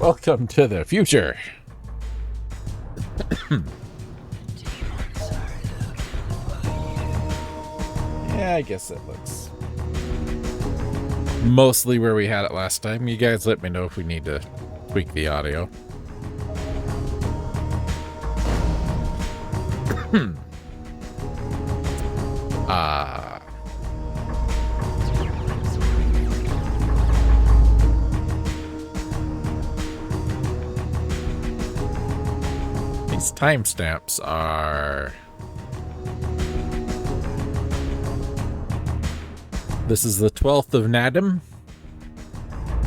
Welcome to the future. Yeah, I guess it looks mostly where we had it last time. You guys let me know if we need to tweak the audio. These timestamps are... This is the 12th of Nadim.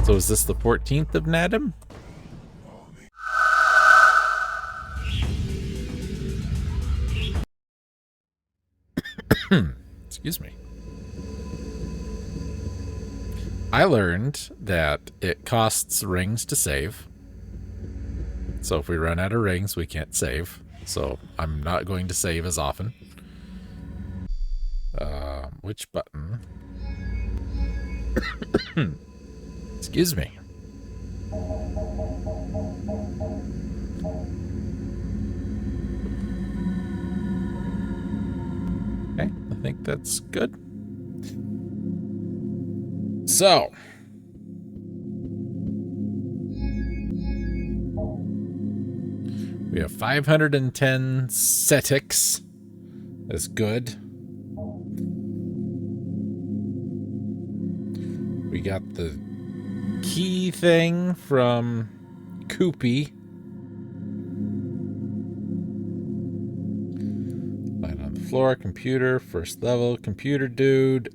So is this the 14th of Nadim? Excuse me. I learned that it costs rings to save. So if we run out of rings, we can't save. So I'm not going to save as often. Which button? Excuse me. Okay, I think that's good. So, we have 510 setics. That's good. We got the key thing from Koopy. Line on the floor, computer, first level, computer dude.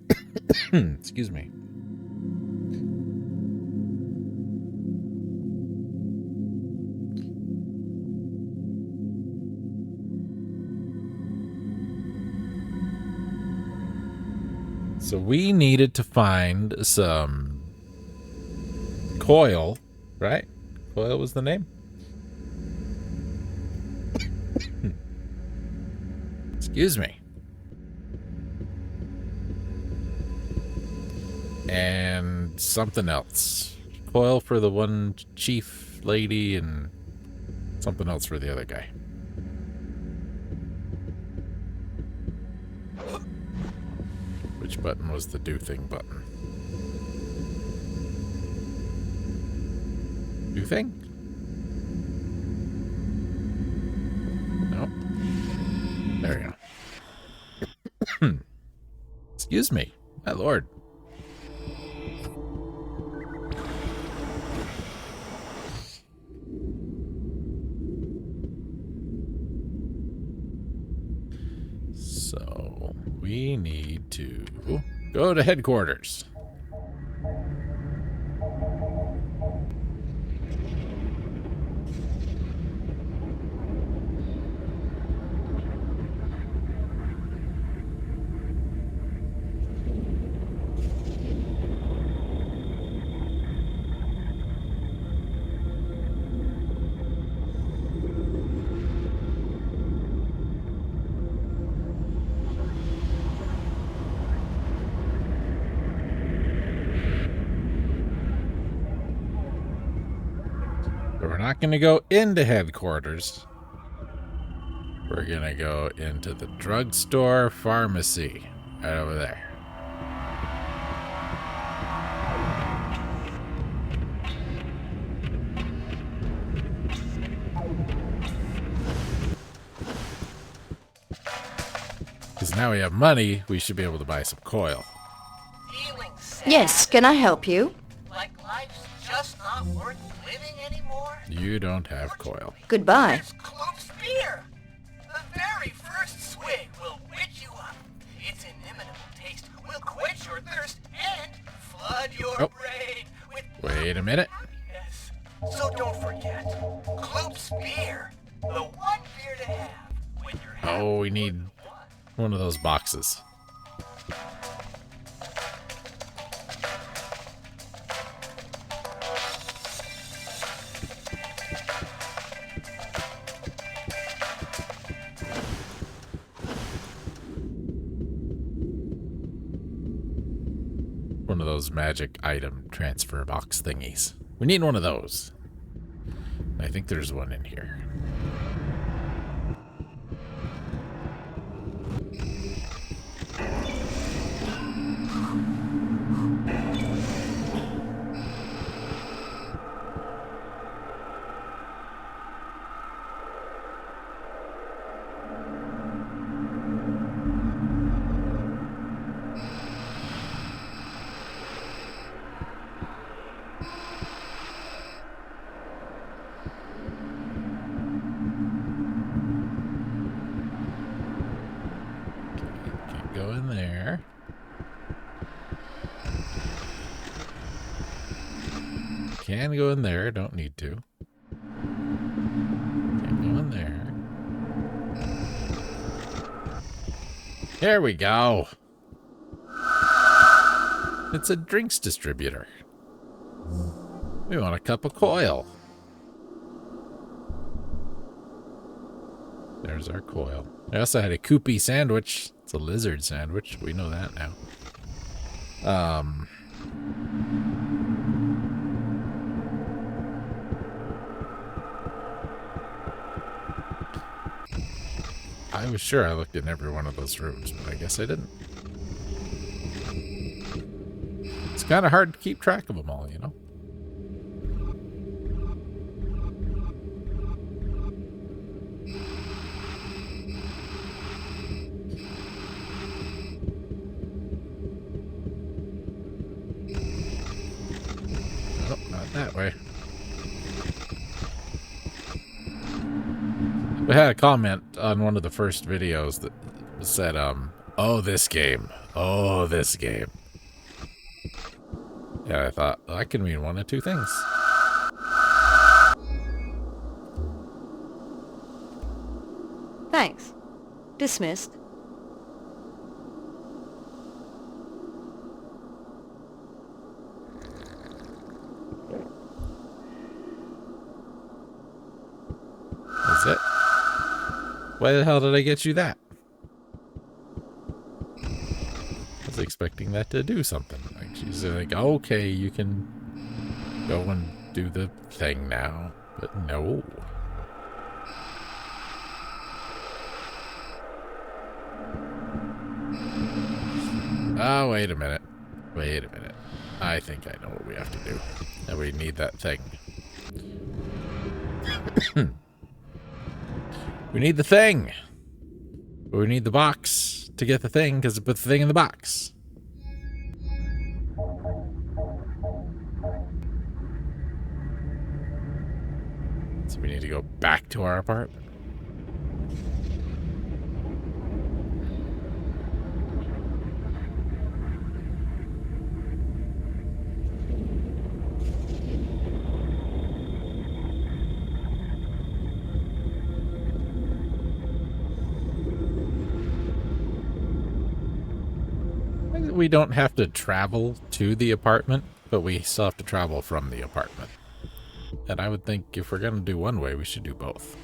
Excuse me. So we needed to find some coil, right? Coil was the name? Excuse me. And something else. Coil for the one chief lady and something else for the other guy. Which button was the do thing button? Do thing? Nope. There we go. Excuse me, my lord. So we need to go to headquarters. We're not going to go into headquarters. We're going to go into the drugstore pharmacy right over there. Because now we have money, we should be able to buy some coil. Yes, can I help you? Like life's just not worth living anymore? You don't have coil. Goodbye. It's close beer. The very first swig will witch you up. Its inimitable taste will quench your thirst and flood your brain with Wait a minute. happiness. So don't forget, Kloop's beer, the one beer to have when you're happy. Oh, we need one of those boxes. One of those magic item transfer box thingies. We need one of those. I think there's one in here. Go in there. Can go in there, don't need to. Can't go in there. There we go. It's a drinks distributor. We want a cup of coil. There's our coil. I also had a Koopy sandwich. It's a lizard sandwich. We know that now. I was sure I looked in every one of those rooms, but I guess I didn't. It's kind of hard to keep track of them all, you know? Oh, not that way. We had a comment on one of the first videos that said, oh, this game. Oh, this game. Yeah, I thought, well, that can mean one of two things. Thanks. Dismissed. That's it. Why the hell did I get you that? I was expecting that to do something. Like she's like, okay, you can go and do the thing now. But no. Oh, wait a minute. Wait a minute. I think I know what we have to do. And we need that thing. We need the thing. But we need the box to get the thing, because it put the thing in the box. So we need to go back to our apartment. We don't have to travel to the apartment, but we still have to travel from the apartment. And I would think if we're going to do one way, we should do both.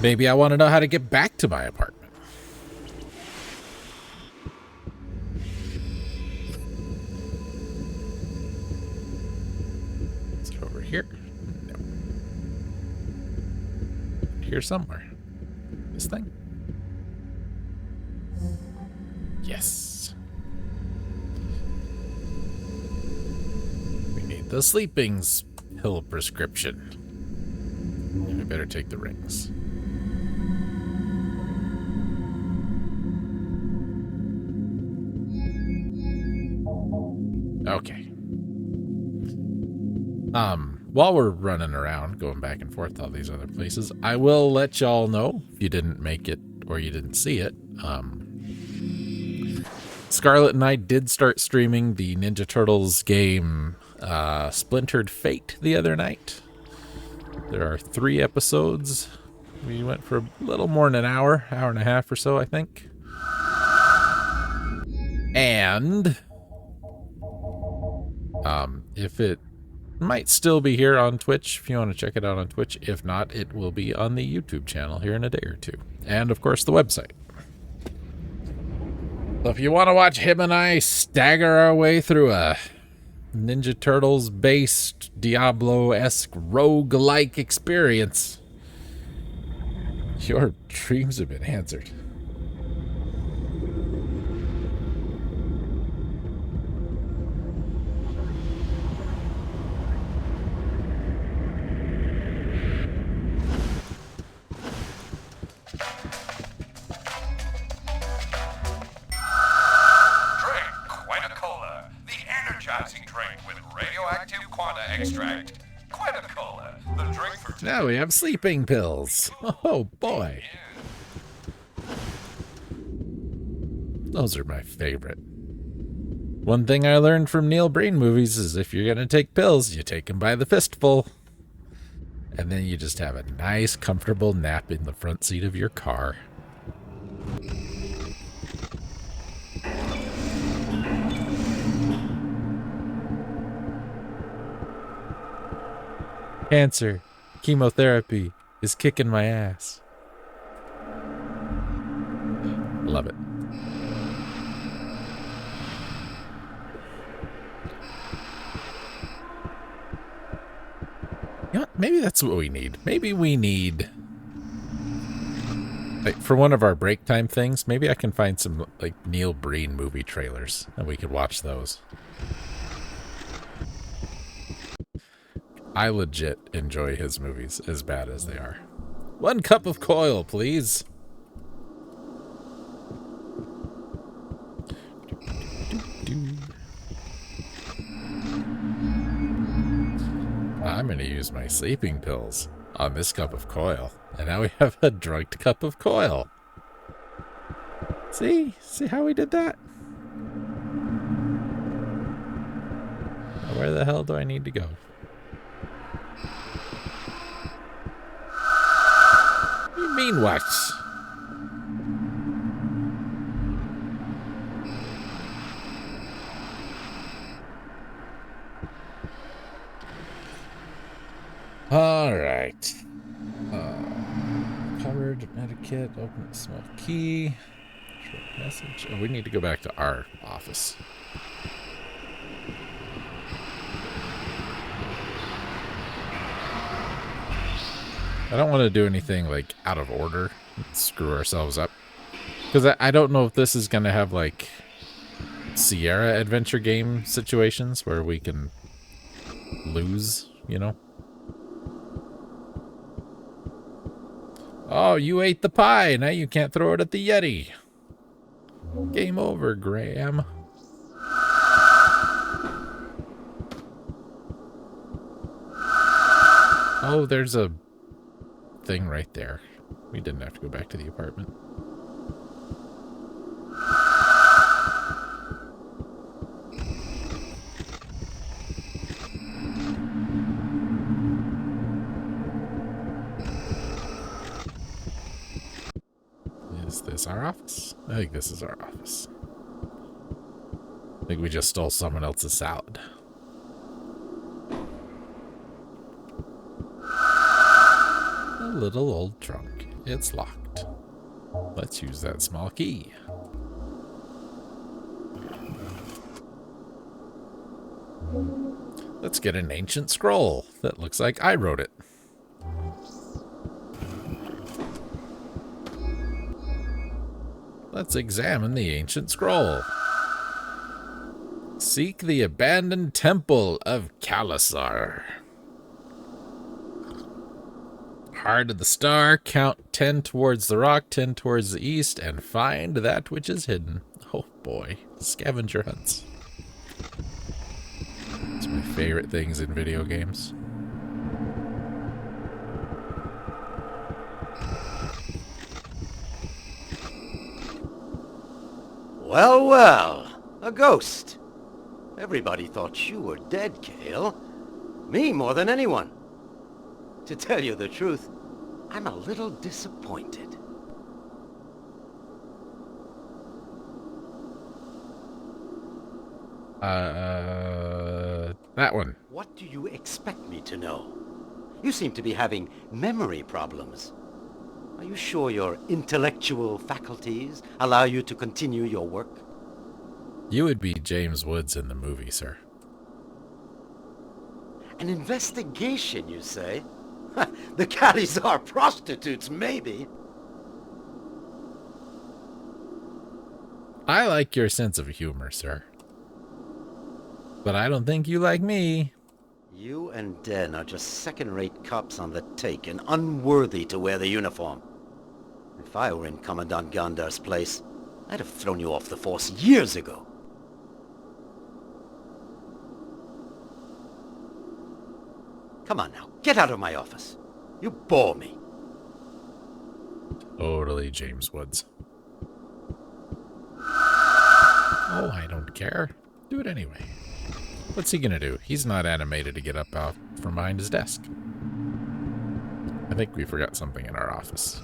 Maybe I want to know how to get back to my apartment. Is it over here? No. Here somewhere. This thing. Yes. We need the sleeping pill prescription. And we better take the rings. Okay. While we're running around, going back and forth to all these other places, I will let y'all know if you didn't make it or you didn't see it. Scarlett and I did start streaming the Ninja Turtles game Splintered Fate the other night. There are 3 episodes. We went for a little more than an hour and a half or so, I think. And if it might still be here on Twitch, if you want to check it out on Twitch. If not, it will be on the YouTube channel here in a day or two. And, of course, the website. So if you want to watch him and I stagger our way through a Ninja Turtles based Diablo-esque rogue-like experience. Your dreams have been answered. Extract. Quetta-Cola, the drink for Now we have sleeping pills. Oh boy. Those are my favorite. One thing I learned from Neil Breen movies is if you're going to take pills, you take them by the fistful. And then you just have a nice, comfortable nap in the front seat of your car. Cancer, chemotherapy is kicking my ass. Love it. You know what? Maybe that's what we need. Maybe we need, like, for one of our break time things, maybe I can find some, like, Neil Breen movie trailers and we could watch those. I legit enjoy his movies as bad as they are. 1 cup of coil, please. I'm going to use my sleeping pills on this cup of coil. And now we have a drugged cup of coil. See? See how we did that? Now where the hell do I need to go? You mean what? All right. Covered etiquette. Open the small key. Short message. Oh, we need to go back to our office. I don't want to do anything like out of order, screw ourselves up, because I don't know if this is going to have like Sierra adventure game situations where we can lose, you know. Oh, you ate the pie, now you can't throw it at the Yeti. Game over, Graham. Oh, there's a thing right there. We didn't have to go back to the apartment. Is this our office? I think this is our office. I think we just stole someone else's salad. A little old trunk. It's locked. Let's use that small key. Let's get an ancient scroll that looks like I wrote it. Let's examine the ancient scroll. Seek the abandoned temple of Kalasar. Heart of the star, count 10 towards the rock, 10 towards the east, and find that which is hidden. Oh boy, scavenger hunts. It's my favorite things in video games. Well, well, a ghost. Everybody thought you were dead, Kale. Me more than anyone. To tell you the truth, I'm a little disappointed. That one. What do you expect me to know? You seem to be having memory problems. Are you sure your intellectual faculties allow you to continue your work? You would be James Woods in the movie, sir. An investigation, you say? The caddies are prostitutes, maybe. I like your sense of humor, sir. But I don't think you like me. You and Den are just second-rate cops on the take and unworthy to wear the uniform. If I were in Commandant Gandar's place, I'd have thrown you off the force years ago. Come on now, get out of my office. You bore me. Totally James Woods. Oh, I don't care. Do it anyway. What's he gonna do? He's not animated to get up out from behind his desk. I think we forgot something in our office.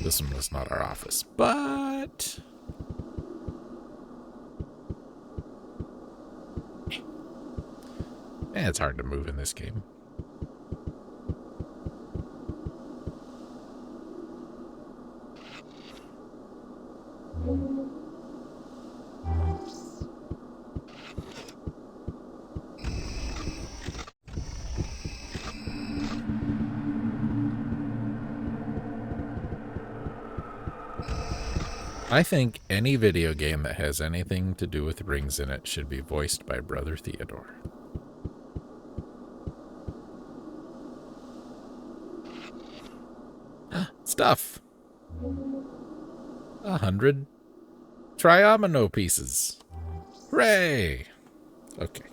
This one was not our office, but... it's hard to move in this game. I think any video game that has anything to do with rings in it should be voiced by Brother Theodore. Stuff. 100 triomino pieces. Hooray! Okay.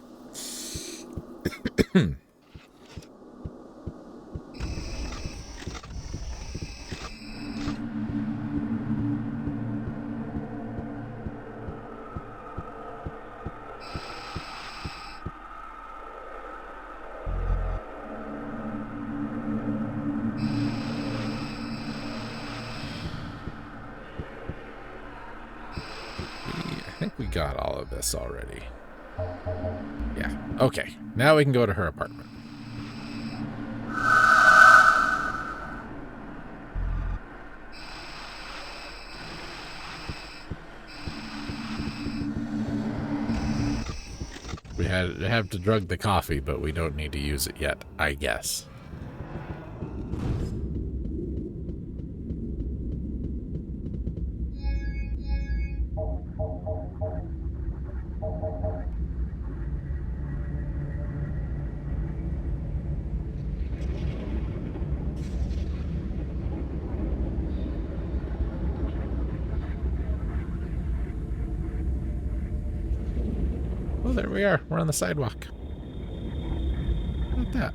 I think we got all of this already. Yeah. Okay. Now we can go to her apartment. We have to drug the coffee, but we don't need to use it yet, I guess. Oh, there we are. We're on the sidewalk. Look at that.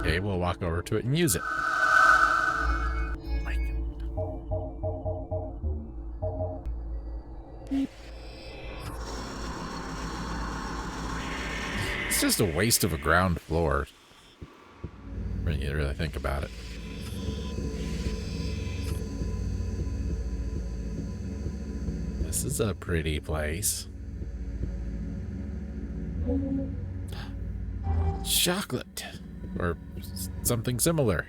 Okay, we'll walk over to it and use it. My God. It's just a waste of a ground floor when you really think about it. This is a pretty place. Chocolate. Or something similar.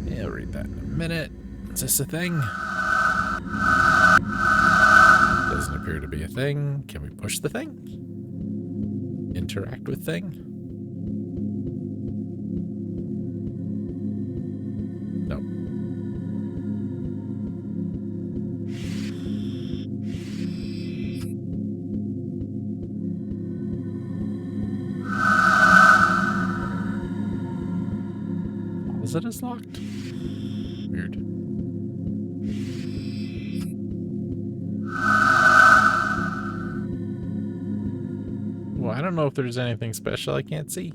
Yeah, I'll read that in a minute. Is this a thing? Doesn't appear to be a thing. Can we push the thing? Interact with thing? No. Is it as locked? Weird. Well, I don't know if there's anything special I can't see.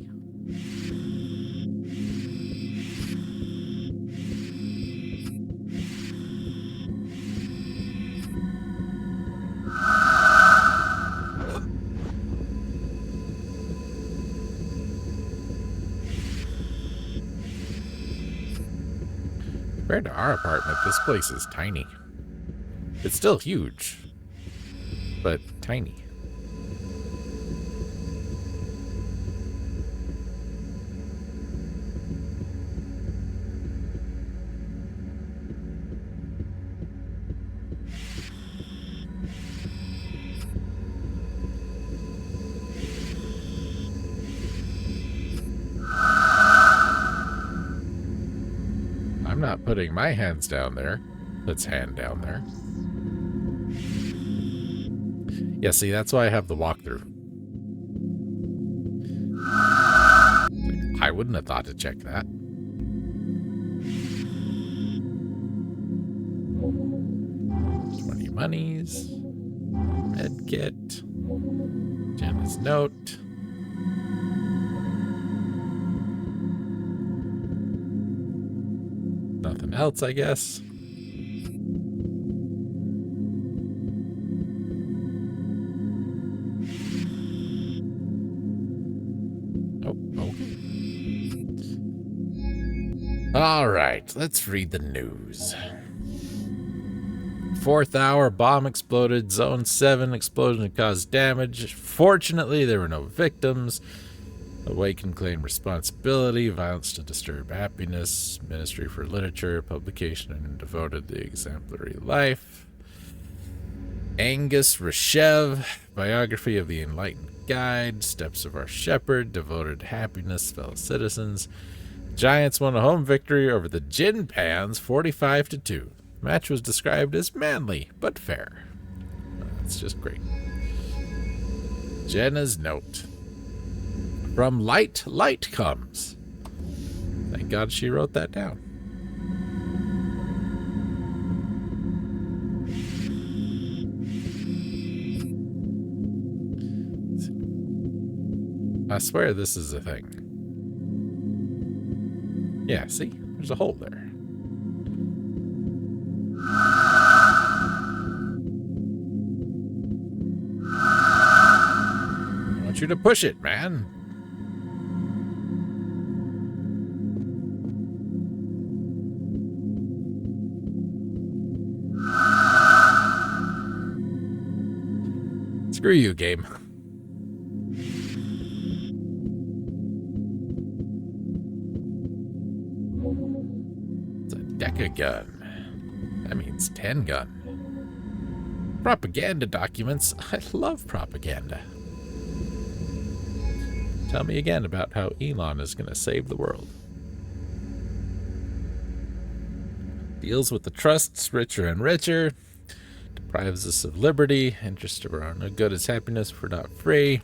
Compared to our apartment, this place is tiny. It's still huge, but tiny. I'm not putting my hands down there. Let's hand down there. Yeah, see, that's why I have the walkthrough. I wouldn't have thought to check that. Monies. Med kit. Jenna's note. Nothing else, I guess. Oh, okay. All right, let's read the news. 4th hour, bomb exploded. Zone 7 explosion caused damage. Fortunately, there were no victims. Awaken claimed responsibility. Violence to disturb happiness. Ministry for Literature. Publication and devoted the exemplary life. Angus Reshev. Biography of the Enlightened Guide. Steps of Our Shepherd. Devoted happiness, fellow citizens. Giants won a home victory over the Gin Pans 45-2. Match was described as manly, but fair. That's just great. Jenna's note. From light, light comes. Thank God she wrote that down. I swear this is a thing. Yeah, see? There's a hole there. I want you to push it, man. Screw you, game. It's a Deca gun. That means 10 gun. Propaganda documents. I love propaganda. Tell me again about how Elon is going to save the world. Deals with the trusts, richer and richer. Deprives us of liberty. Interest of our own good is happiness if we're not free.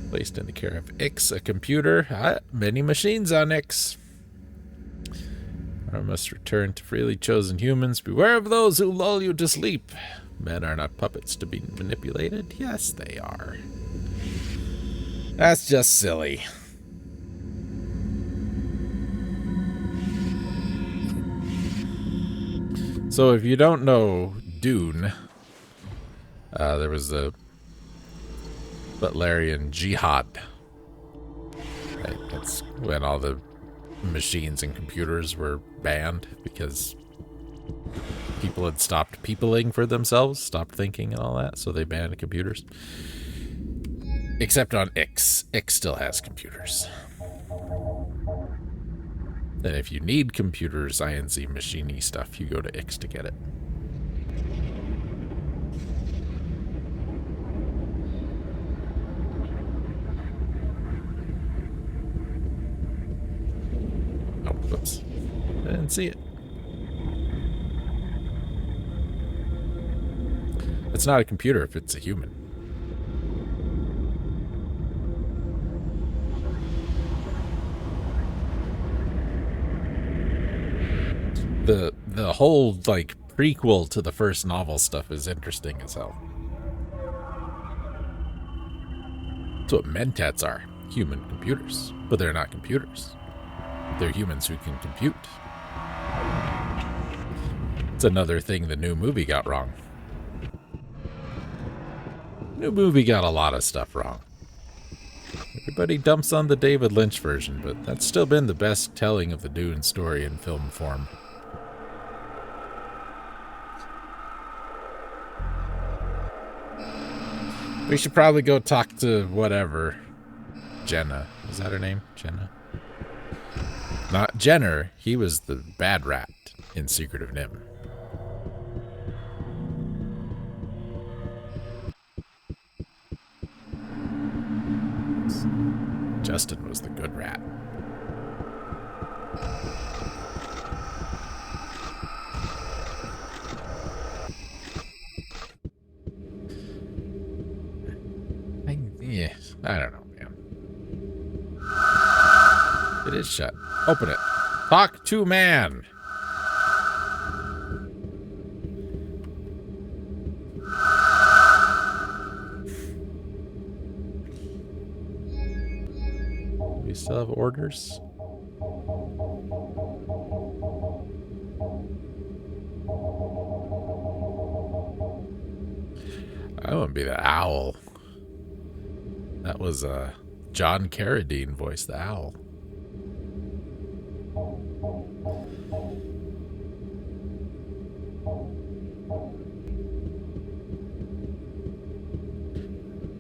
Placed in the care of Ix, a computer. Many machines on Ix. I must return to freely chosen humans. Beware of those who lull you to sleep. Men are not puppets to be manipulated. Yes, they are. That's just silly. So if you don't know Dune, there was a Butlerian jihad. Right? That's when all the machines and computers were banned because people had stopped peopling for themselves, stopped thinking and all that, so they banned computers. Except on Ix. Ix still has computers. And if you need computers, INC machiney stuff, you go to Ix to get it. Oh, whoops. I didn't see it. It's not a computer if it's a human. The whole, like, prequel to the first novel stuff is interesting as hell. That's what mentats are. Human computers. But they're not computers. They're humans who can compute. It's another thing the new movie got wrong. New movie got a lot of stuff wrong. Everybody dumps on the David Lynch version, but that's still been the best telling of the Dune story in film form. We should probably go talk to whatever. Jenna. Is that her name? Jenna? Not Jenner. He was the bad rat in Secret of Nim. Justin was the good rat. I don't know, man. It is shut. Open it. Talk to man. We still have orders? I want to be the owl. That was John Carradine voiced the owl.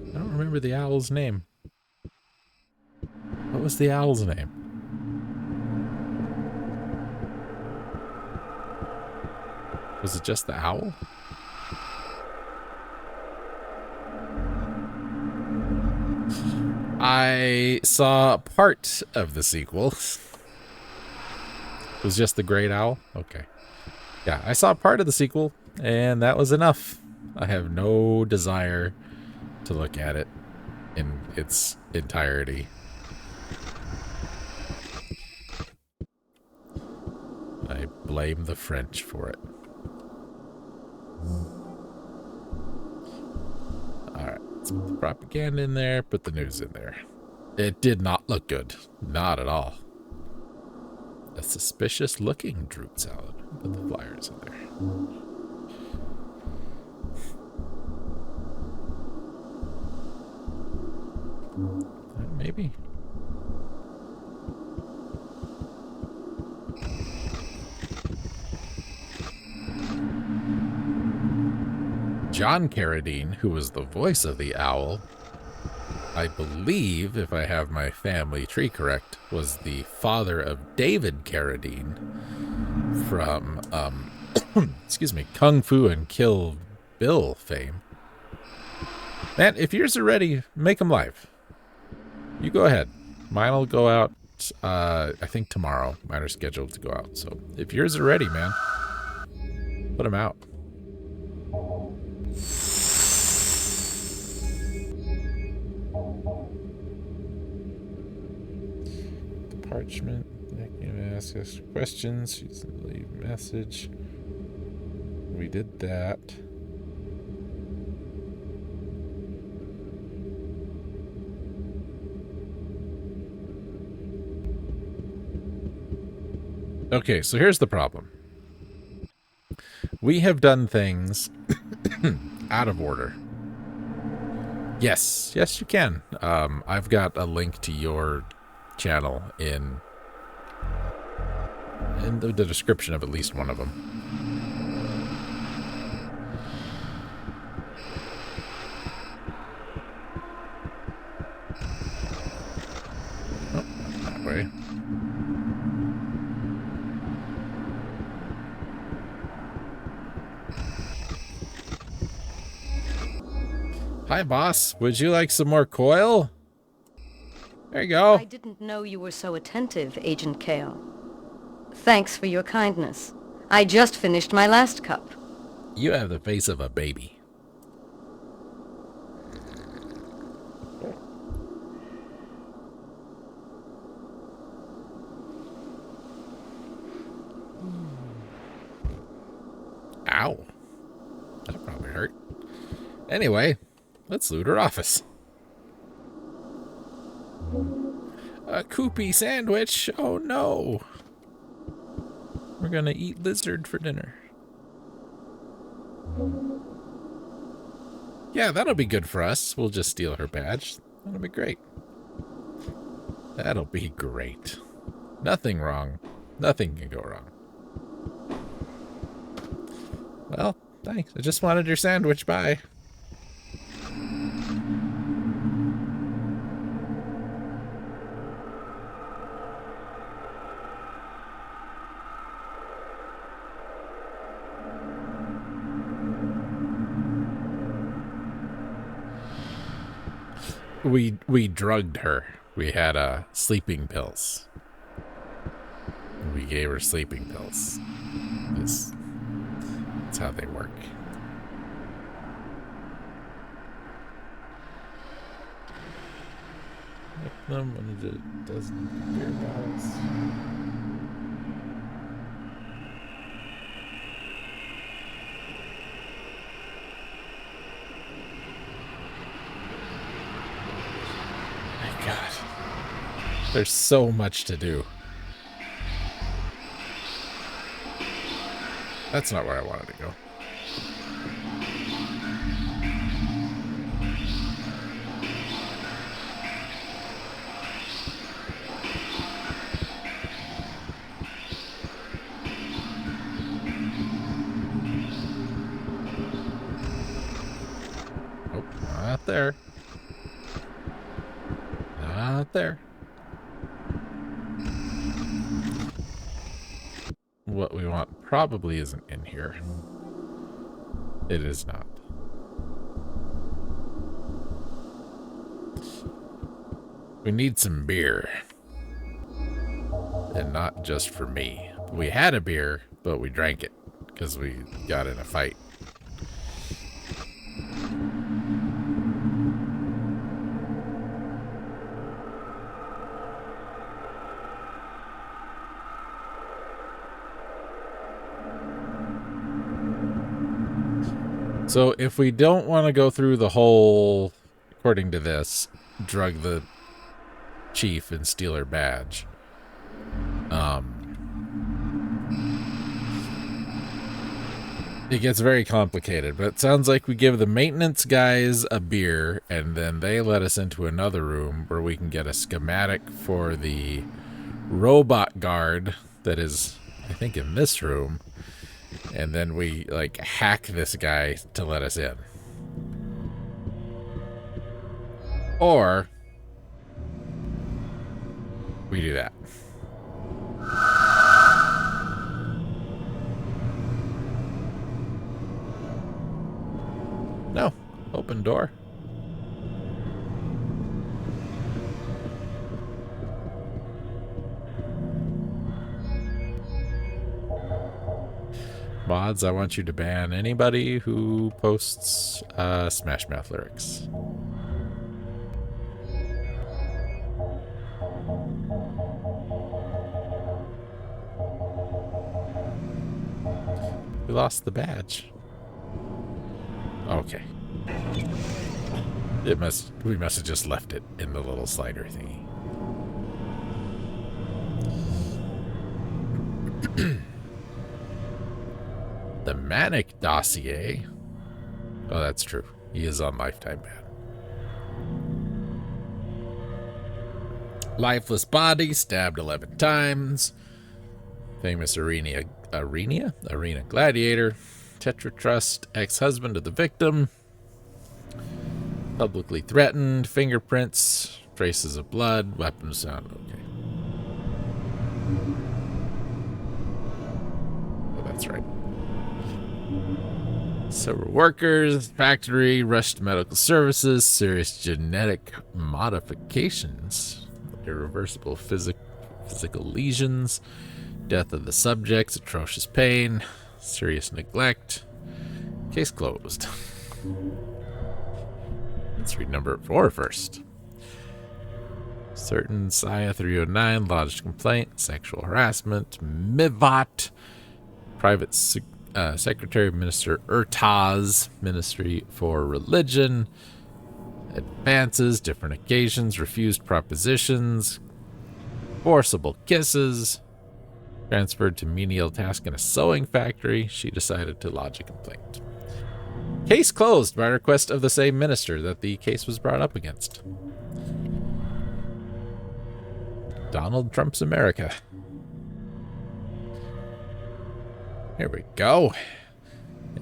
I don't remember the owl's name. What was the owl's name? Was it just the owl? I saw part of the sequel. It was just the great owl? Okay. Yeah, I saw part of the sequel, and that was enough. I have no desire to look at it in its entirety. I blame the French for it. Alright, let's put the propaganda in there, put the news in there. It did not look good. Not at all. A suspicious looking droop salad. Put the flyers in there. Maybe. John Carradine, who was the voice of the owl, I believe, if I have my family tree correct, was the father of David Carradine from, excuse me, Kung Fu and Kill Bill fame. Man, if yours are ready, make them live. You go ahead. Mine will go out, I think tomorrow. Mine are scheduled to go out. So if yours are ready, man, put them out. The parchment. I can ask us questions. You can leave a message. We did that. Okay, so here's the problem. We have done things out of order. Yes, you can. I've got a link to your channel in the description of at least one of them. Oh, not that way. Hi, boss. Would you like some more coil? There you go. I didn't know you were so attentive, Agent Kale. Thanks for your kindness. I just finished my last cup. You have the face of a baby. Ow. That probably hurt. Anyway, let's loot her office. A Koopy sandwich. Oh no. We're gonna eat lizard for dinner. Yeah, that'll be good for us. We'll just steal her badge. That'll be great. That'll be great. Nothing wrong. Nothing can go wrong. Well, thanks. I just wanted your sandwich. Bye. We drugged her. We had sleeping pills. We gave her sleeping pills. That's how they work. Make them one of a dozen beer bottles. My God. There's so much to do. That's not where I wanted to go. Nope, not there. Not there. What we want probably isn't in here. It is not. We need some beer. And not just for me. We had a beer, but we drank it because we got in a fight. So if we don't want to go through the whole, according to this, drug the chief and steal her badge, it gets very complicated. But it sounds like we give the maintenance guys a beer and then they let us into another room where we can get a schematic for the robot guard that is, I think, in this room. And then we, like, hack this guy to let us in. Or we do that. No. Open door. Mods, I want you to ban anybody who posts Smash Mouth lyrics. We lost the badge. Okay. We must have just left it in the little slider thingy. The Manic Dossier. Oh, that's true. He is on lifetime ban. Lifeless body, stabbed 11 times. Famous arena gladiator. Tetra Trust, ex-husband of the victim. Publicly threatened. Fingerprints. Traces of blood. Weapons found. Okay. Oh, that's right. Several workers, factory, rushed to medical services, serious genetic modifications, irreversible physical lesions, death of the subjects, atrocious pain, serious neglect. Case closed. Let's read number 4 first. Certain SIA 309 lodged complaint, sexual harassment, MIVOT, private Secretary Minister Urtaz, Ministry for Religion, advances, different occasions, refused propositions, forcible kisses, transferred to menial task in a sewing factory. She decided to lodge a complaint. Case closed by request of the same minister that the case was brought up against. Donald Trump's America. Here we go.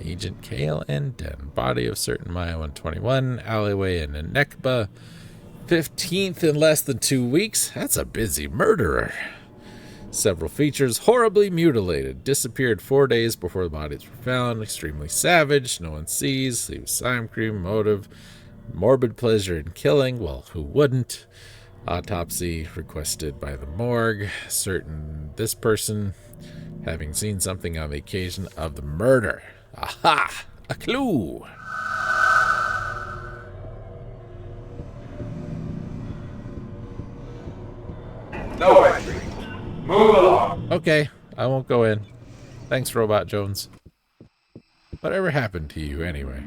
Agent Kale and Den. Body of certain Maya 121. Alleyway in Anekba. 15th in less than 2 weeks. That's a busy murderer. Several features. Horribly mutilated. Disappeared 4 days before the bodies were found. Extremely savage. No one sees. Leaves slime cream. Motive. Morbid pleasure in killing. Well, who wouldn't? Autopsy requested by the morgue. Certain this person having seen something on the occasion of the murder. Aha! A clue! No entry. Move along. Okay, I won't go in. Thanks, Robot Jones. Whatever happened to you, anyway?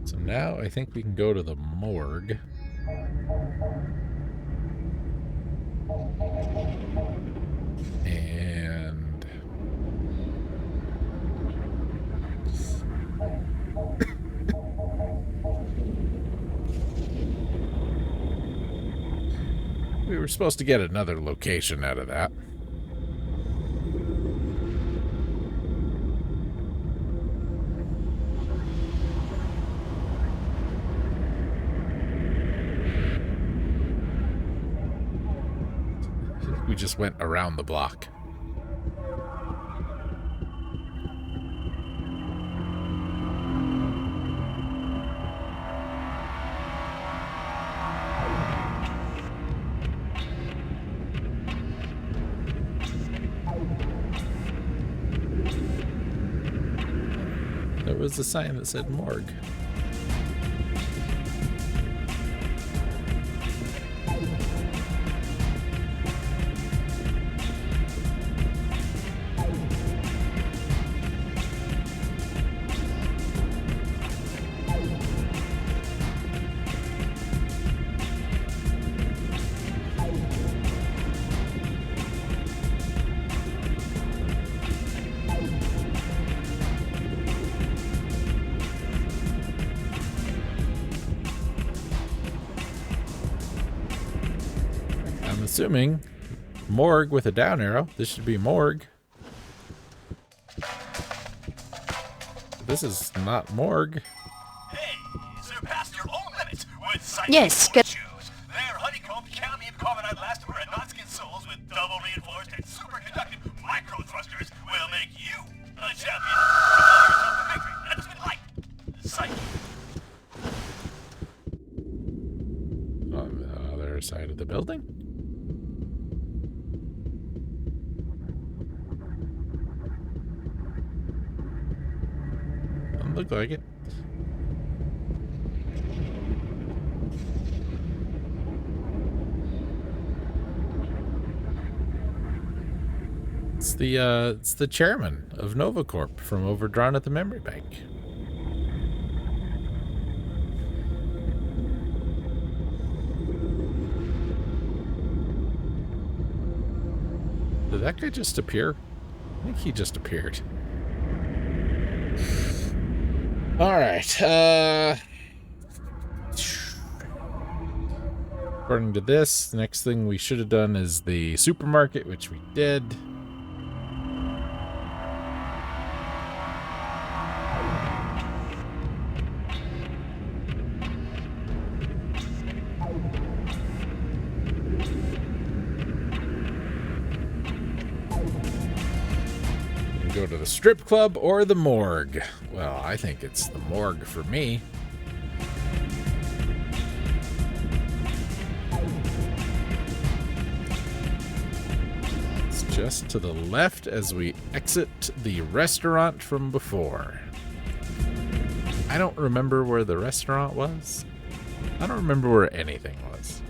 So now I think we can go to the morgue. And we were supposed to get another location out of that. We just went around the block. There was a sign that said morgue. I'm assuming morgue with a down arrow. This should be morgue. This is not morgue. Hey, surpassed your own limits with Yes, psychic shoes. They're honeycombed cadmium carbonate elastomer and non-skin soles with double reinforced and superconductive micro thrusters will make you a champion. Prepare yourself for victory and a spin light. Psychic. On the other side of the building. Doesn't look like it. It's the chairman of NovaCorp from Overdrawn at the Memory Bank. Did that guy just appear? I think he just appeared. All right. According to this, the next thing we should have done is the supermarket, which we did. Go to the strip club or the morgue. Well, I think it's the morgue for me. It's just to the left as we exit the restaurant from before. I don't remember where the restaurant was. I don't remember where anything was.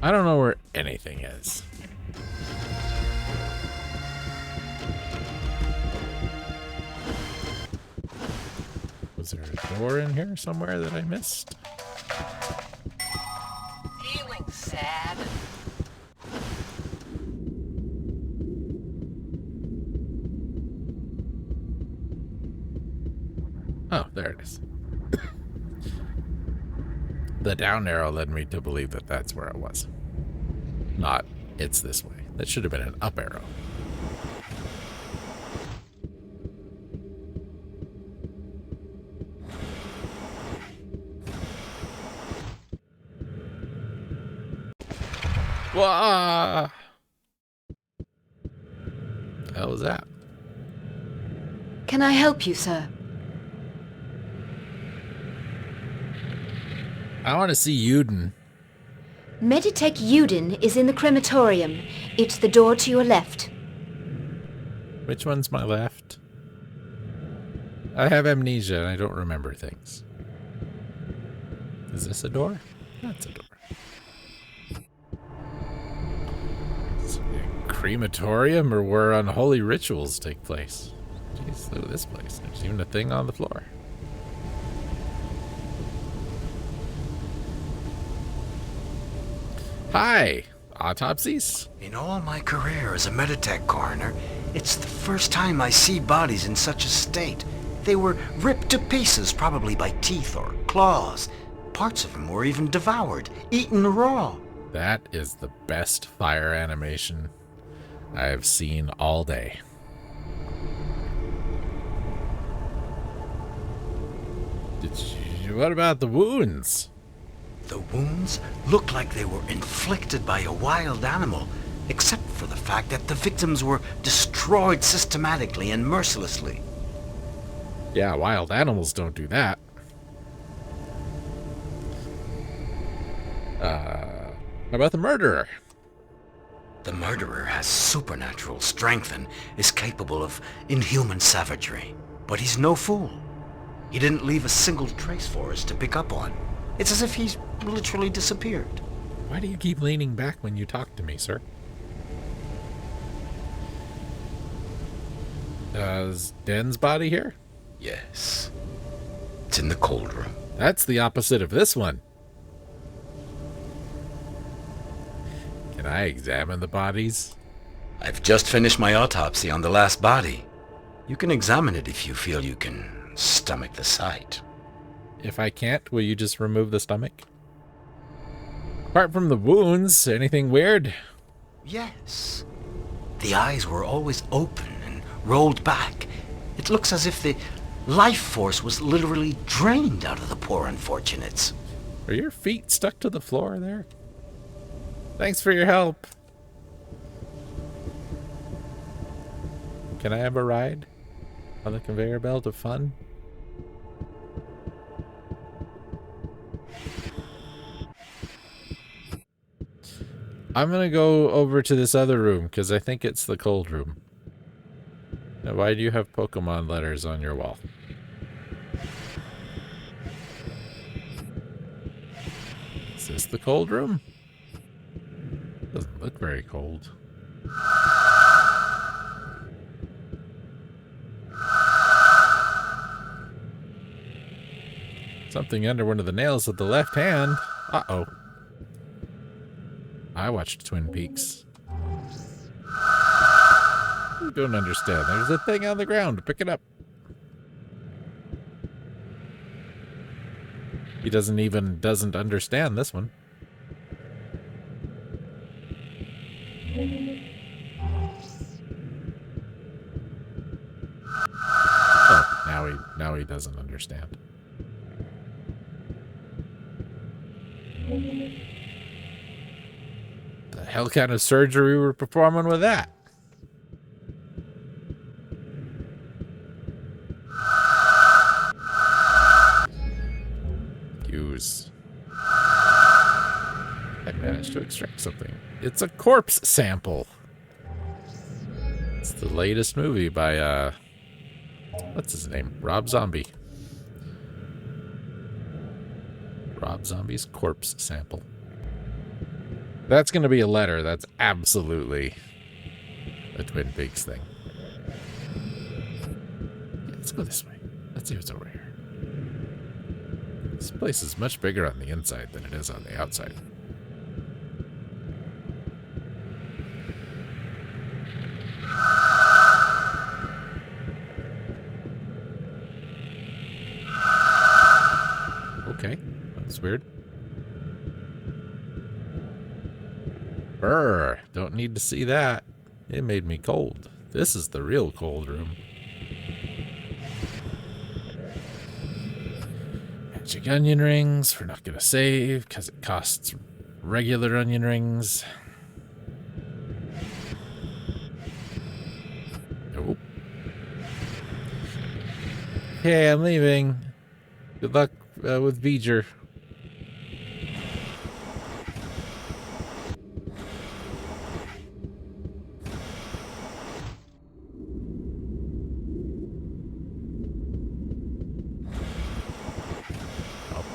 I don't know where anything is. Was there a door in here somewhere that I missed? Feeling sad? Oh, there it is. The down arrow led me to believe that that's where it was. Not, it's this way. That should have been an up arrow. Wah! The hell was that? Can I help you, sir? I want to see Uden. Meditech Uden is in the crematorium. It's the door to your left. Which one's my left? I have amnesia and I don't remember things. Is this a door? That's a door. Is it a crematorium or where unholy rituals take place? Jeez, look at this place. There's even a thing on the floor. Hi, autopsies? In all my career as a Meditech coroner, it's the first time I see bodies in such a state. They were ripped to pieces, probably by teeth or claws. Parts of them were even devoured, eaten raw. That is the best fire animation I have seen all day. What about the wounds? The wounds looked like they were inflicted by a wild animal, except for the fact that the victims were destroyed systematically and mercilessly. Yeah, wild animals don't do that. How about the murderer? The murderer has supernatural strength and is capable of inhuman savagery. But he's no fool. He didn't leave a single trace for us to pick up on. It's as if he's literally disappeared. Why do you keep leaning back when you talk to me, sir? Is Den's body here? Yes. It's in the cold room. That's the opposite of this one. Can I examine the bodies? I've just finished my autopsy on the last body. You can examine it if you feel you can stomach the sight. If I can't, will you just remove the stomach? Apart from the wounds, anything weird? Yes. The eyes were always open and rolled back. It looks as if the life force was literally drained out of the poor unfortunates. Are your feet stuck to the floor there? Thanks for your help. Can I have a ride on the conveyor belt of fun? I'm gonna go over to this other room because I think it's the cold room. Now, why do you have Pokemon letters on your wall? Is this the cold room? Doesn't look very cold. Something under one of the nails of the left hand. Uh-oh. I watched Twin Peaks. You don't understand. There's a thing on the ground. Pick it up. He doesn't understand this one. Oh, now he doesn't understand. The hell kind of surgery we're performing with that? Use. I managed to extract something. It's a corpse sample. It's the latest movie by, what's his name? Rob Zombie. Rob Zombie's corpse sample. That's going to be a letter. That's absolutely a Twin Peaks thing. Yeah, let's go this way. Let's see what's over here. This place is much bigger on the inside than it is on the outside. Okay, that's weird. Brr, don't need to see that. It made me cold. This is the real cold room. Magic onion rings. We're not going to save because it costs regular onion rings. Nope. Okay, I'm leaving. Good luck with Beeger.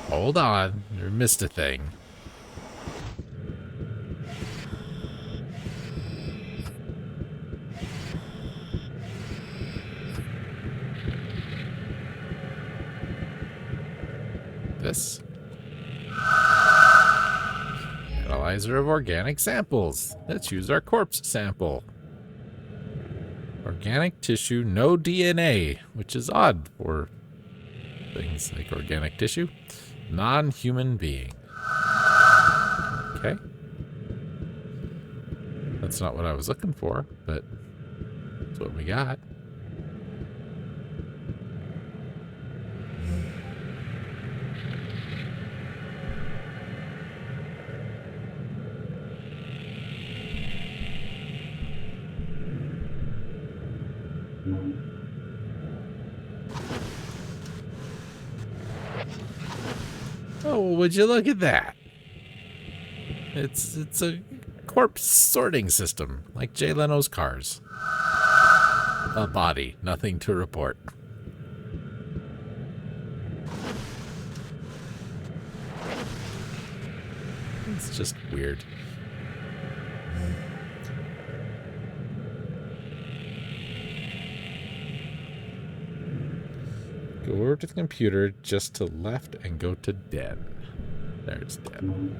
Hold on, you missed a thing. This. Analyzer of organic samples. Let's use our corpse sample. Organic tissue, no DNA, which is odd for things like organic tissue. Non-human being. Okay. That's not what I was looking for, but that's what we got. Oh, would you look at that? It's a corpse sorting system, like Jay Leno's cars. A body, nothing to report. It's just weird. Go over to the computer just to left and go to den. There's den.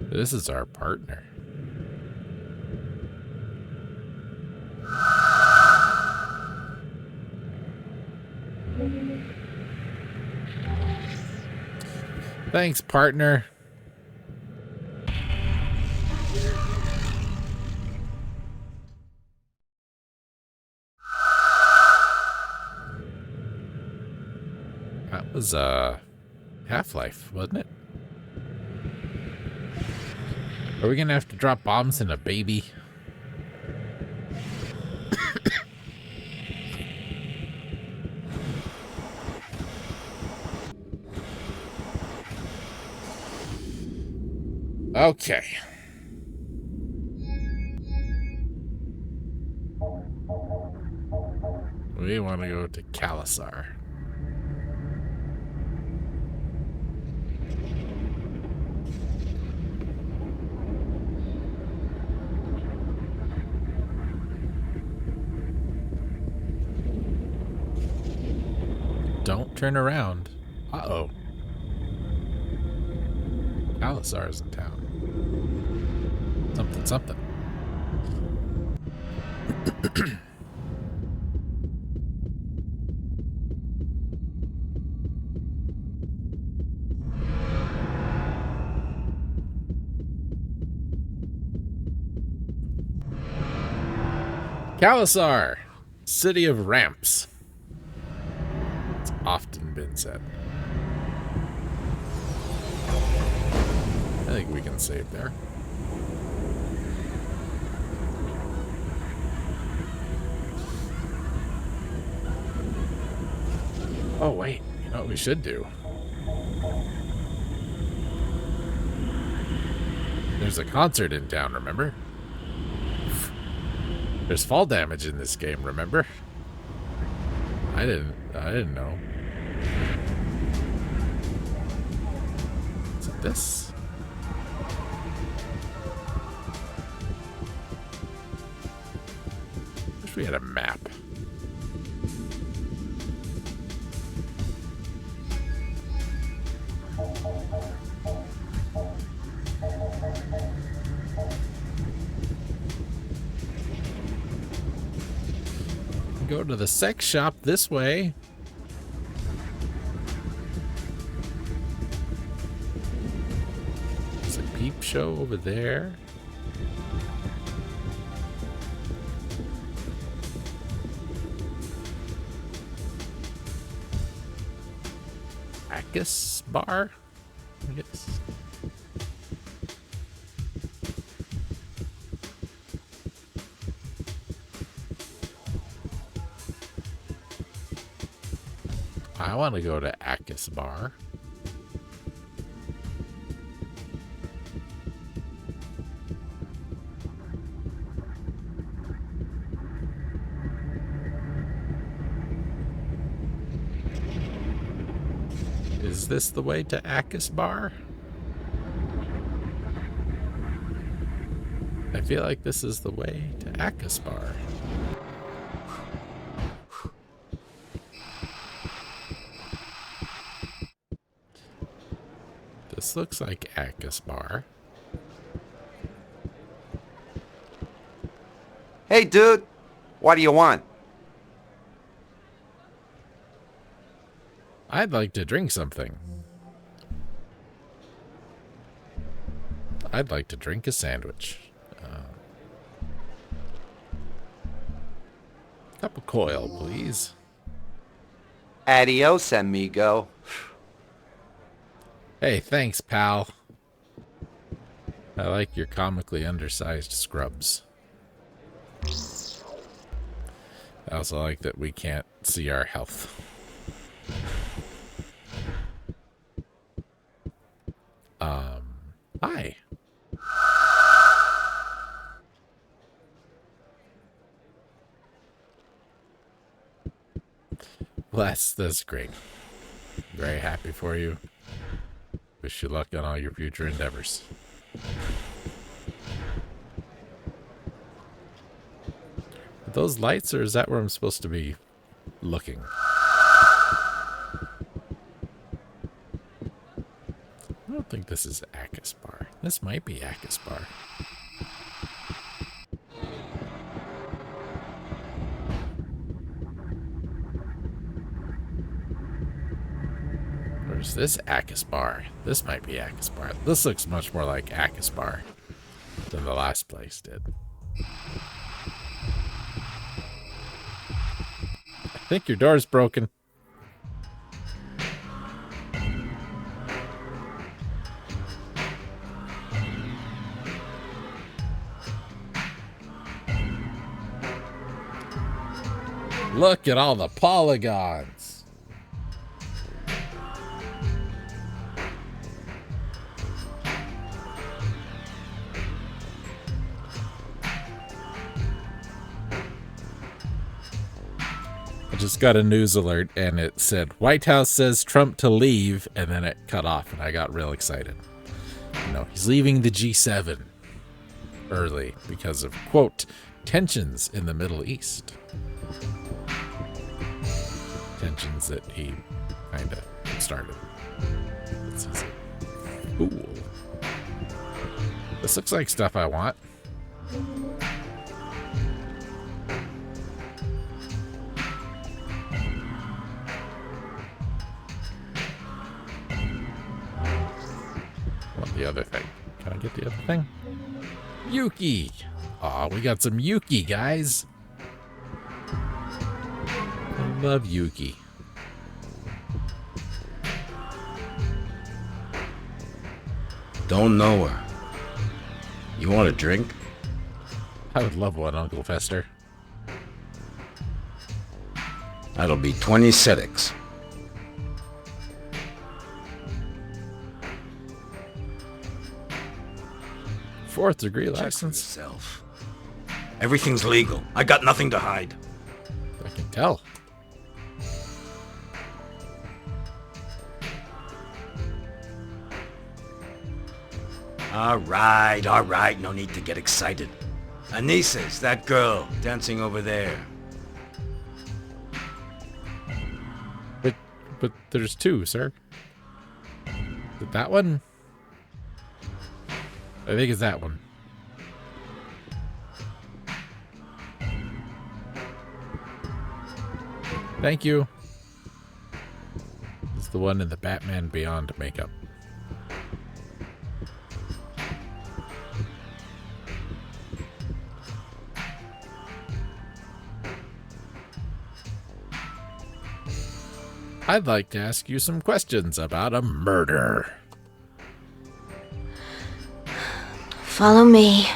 This is our partner. Thanks, partner. That was Half-Life, wasn't it? Are we gonna have to drop bombs in a baby? Okay. We want to go to Kalasar. Don't turn around. Uh-oh. Kalasar is in town. Something, something. Kalasar, city of ramps. It's often been said. I think we can save there. Oh, wait. You know what we should do? There's a concert in town, remember? There's fall damage in this game, remember? I didn't know. Is it this? Wish we had a map. Go to the sex shop this way. There's a peep show over there. Bacchus bar, I guess. I want to go to Bacchus bar. Is this the way to Bacchus bar? I feel like this is the way to Bacchus bar. This looks like Bacchus bar. Hey, dude. What do you want? I'd like to drink something. I'd like to drink a sandwich. Cup of coil, please. Adios, amigo. Hey, thanks, pal. I like your comically undersized scrubs. I also like that we can't see our health. Hi. Well, that's great. Very happy for you. Wish you luck on all your future endeavors. Are those lights, or is that where I'm supposed to be looking? I don't think this is Bacchus bar. This might be Bacchus bar. Or is this Bacchus bar? This might be Bacchus bar. This looks much more like Bacchus bar than the last place did. I think your door's broken. Look at all the polygons. I just got a news alert and it said White House says Trump to leave, and then it cut off and I got real excited. You know, he's leaving the G7 early because of, quote, tensions in the Middle East. Tensions that he kind of started. Ooh. This looks like stuff I want. Want the other thing. Can I get the other thing? Yuki! Aw, we got some Yuki, guys. I love Yuki. Don't know her. You want a drink? I would love one, Uncle Fester. That'll be 20 cedix. Fourth degree Check for license. yourself. Everything's legal. I got nothing to hide. I can tell. All right, no need to get excited. Anisa's that girl dancing over there. But there's two, sir. Is it that one? I think it's that one. Thank you. It's the one in the Batman Beyond makeup. I'd like to ask you some questions about a murder. Follow me.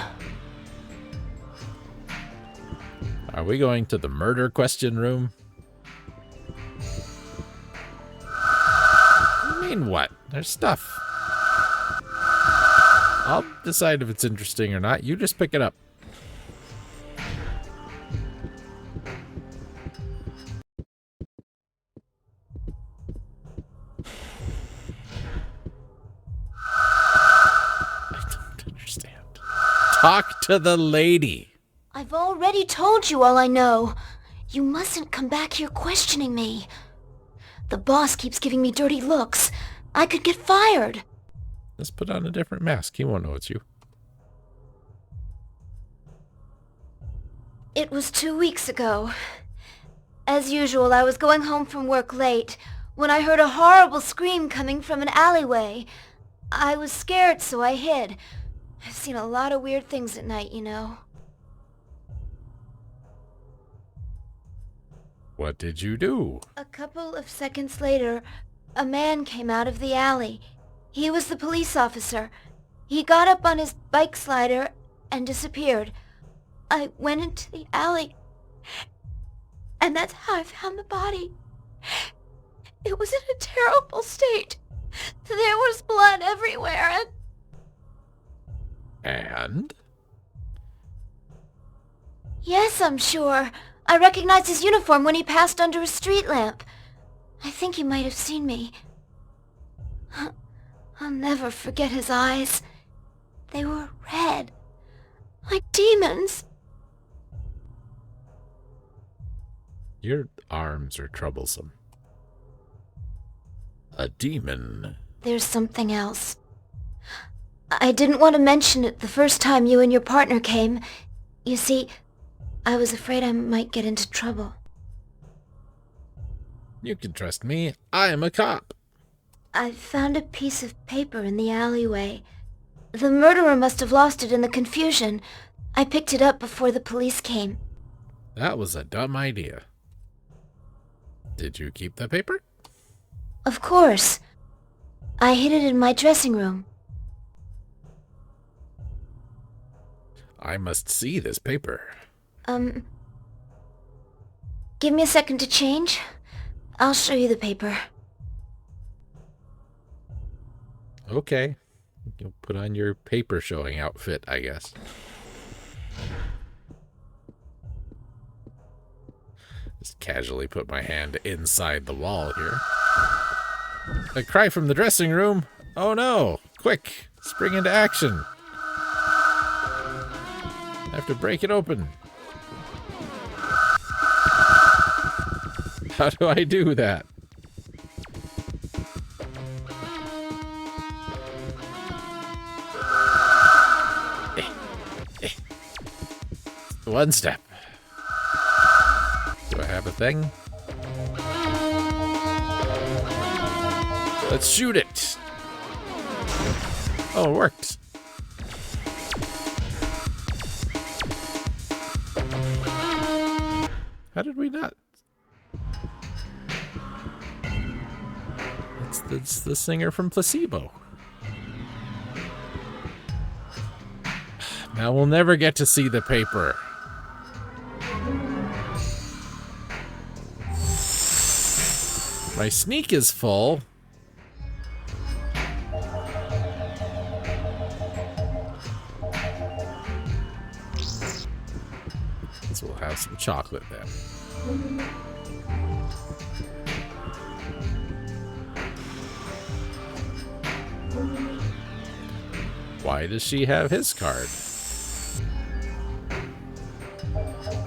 Are we going to the murder question room? I mean, what? There's stuff. I'll decide if it's interesting or not. You just pick it up. I don't understand. Talk to the lady. I've already told you all I know. You mustn't come back here questioning me. The boss keeps giving me dirty looks. I could get fired. Just put on a different mask. He won't know it's you. It was 2 weeks ago. As usual, I was going home from work late when I heard a horrible scream coming from an alleyway. I was scared, so I hid. I've seen a lot of weird things at night, you know. What did you do? A couple of seconds later, a man came out of the alley. He was the police officer. He got up on his bike slider and disappeared. I went into the alley, and that's how I found the body. It was in a terrible state. There was blood everywhere, And? Yes, I'm sure. I recognized his uniform when he passed under a street lamp. I think he might have seen me. I'll never forget his eyes. They were red, like demons. Your arms are troublesome. A demon. There's something else. I didn't want to mention it the first time you and your partner came. You see, I was afraid I might get into trouble. You can trust me. I am a cop. I found a piece of paper in the alleyway. The murderer must have lost it in the confusion. I picked it up before the police came. That was a dumb idea. Did you keep the paper? Of course. I hid it in my dressing room. I must see this paper. Give me a second to change. I'll show you the paper. Okay. You'll put on your paper showing outfit, I guess. Just casually put my hand inside the wall here. A cry from the dressing room. Oh no! Quick! Spring into action! I have to break it open. How do I do that? One step. Do I have a thing? Let's shoot it. Oh, it worked. How did we not? It's the singer from Placebo. Now we'll never get to see the paper. My sneak is full. So we'll have some chocolate then. Why does she have his card?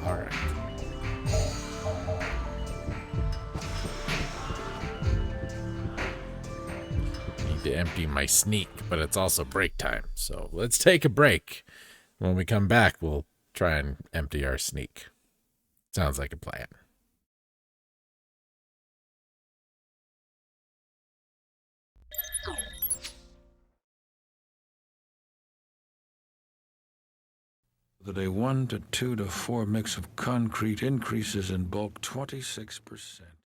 Alright. Need to empty my sneak, but it's also break time. So let's take a break. When we come back, we'll try and empty our sneak. Sounds like a plan. That a 1 to 2 to 4 mix of concrete increases in bulk 26%.